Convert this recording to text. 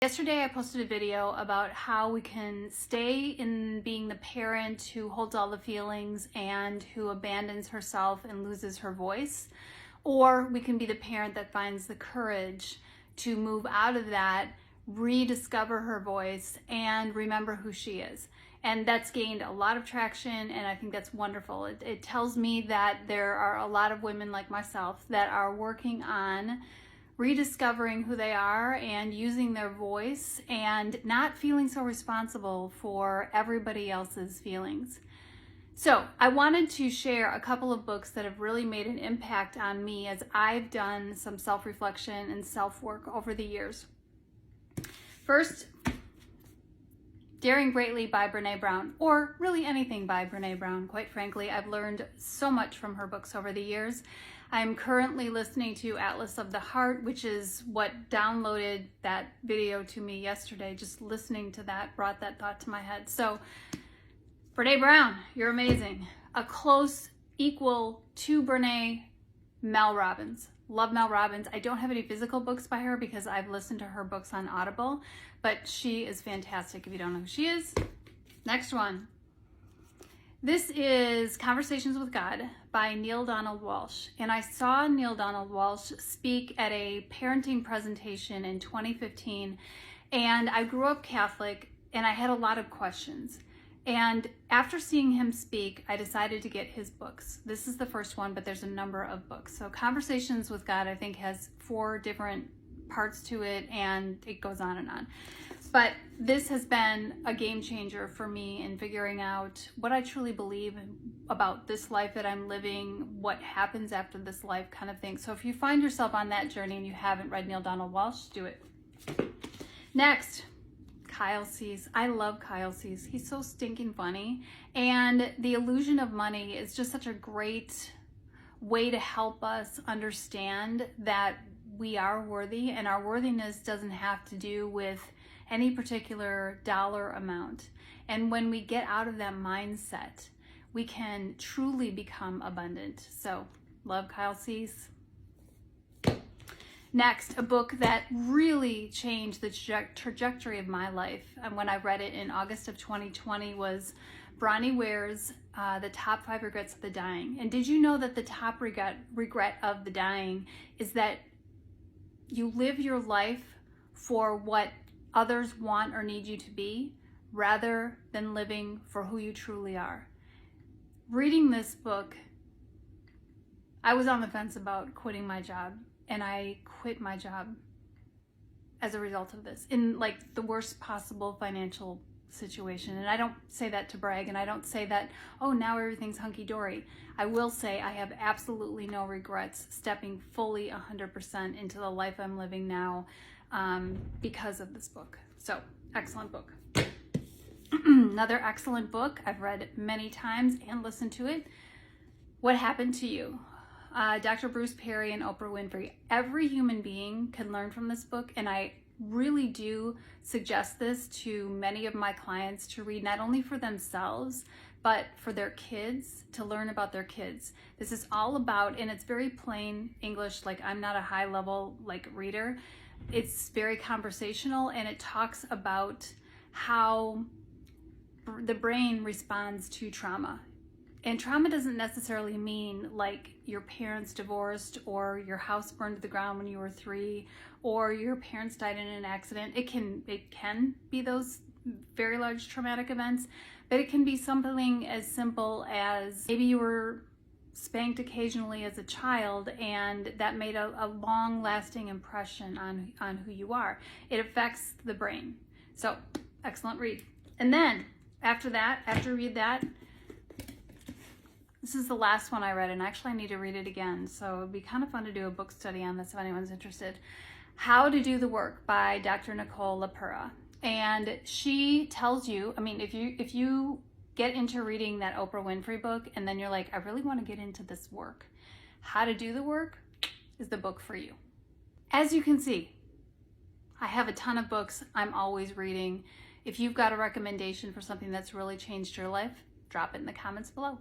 Yesterday I posted a video about how we can stay in being the parent who holds all the feelings and who abandons herself and loses her voice, or we can be the parent that finds the courage to move out of that, rediscover her voice, and remember who she is. And that's gained a lot of traction, and I think that's wonderful. It tells me that there are a lot of women like myself that are working on rediscovering who they are and using their voice and not feeling so responsible for everybody else's feelings. So I wanted to share a couple of books that have really made an impact on me as I've done some self-reflection and self-work over the years. First, Daring Greatly by Brene Brown, or really anything by Brene Brown. Quite frankly, I've learned so much from her books over the years. I'm currently listening to Atlas of the Heart, which is what downloaded that video to me yesterday. Just listening to that brought that thought to my head. So, Brene Brown, you're amazing. A close equal to Brene, Mel Robbins. Love Mel Robbins. I don't have any physical books by her because I've listened to her books on Audible, but she is fantastic if you don't know who she is. Next one. This is Conversations with God by Neale Donald Walsch. And I saw Neale Donald Walsch speak at a parenting presentation in 2015. And I grew up Catholic and I had a lot of questions. And after seeing him speak, I decided to get his books. This is the first one, but there's a number of books. So Conversations with God, I think, has 4 different parts to it, and it goes on and on. But this has been a game changer for me in figuring out what I truly believe about this life that I'm living, what happens after this life kind of thing. So if you find yourself on that journey and you haven't read Neale Donald Walsch, do it. Next, Kyle Cease. I love Kyle Cease. He's so stinking funny. And The Illusion of Money is just such a great way to help us understand that we are worthy, and our worthiness doesn't have to do with any particular dollar amount. And when we get out of that mindset, we can truly become abundant. So, love Kyle Cease. Next, a book that really changed the trajectory of my life, and when I read it in August of 2020, was Bronnie Ware's The Top 5 Regrets of the Dying. And did you know that the top regret of the dying is that you live your life for what others want or need you to be, rather than living for who you truly are? Reading this book, I was on the fence about quitting my job, and I quit my job as a result of this, in like the worst possible financial situation. And I don't say that to brag, and I don't say that, oh, now everything's hunky-dory. I will say I have absolutely no regrets stepping fully 100% into the life I'm living now because of this book. So, excellent book. Another excellent book I've read many times and listened to it, What Happened to You? Dr. Bruce Perry and Oprah Winfrey. Every human being can learn from this book, and I really do suggest this to many of my clients to read, not only for themselves, but for their kids, to learn about their kids. This is all about, and it's very plain English, like I'm not a high level reader. It's very conversational, and it talks about how the brain responds to trauma. And trauma doesn't necessarily mean like your parents divorced, or your house burned to the ground when you were 3, or your parents died in an accident. It can be those very large traumatic events, but it can be something as simple as maybe you were spanked occasionally as a child, and that made a long-lasting impression on who you are. It affects the brain. So, excellent read. And then, after you read that, this is the last one I read, and actually I need to read it again, so it'd be kind of fun to do a book study on this if anyone's interested. How to Do the Work by Dr. Nicole LaPera. And she tells you, I mean, if you get into reading that Oprah Winfrey book and then you're like, I really want to get into this work, How to Do the Work is the book for you. As you can see, I have a ton of books I'm always reading. If you've got a recommendation for something that's really changed your life, drop it in the comments below.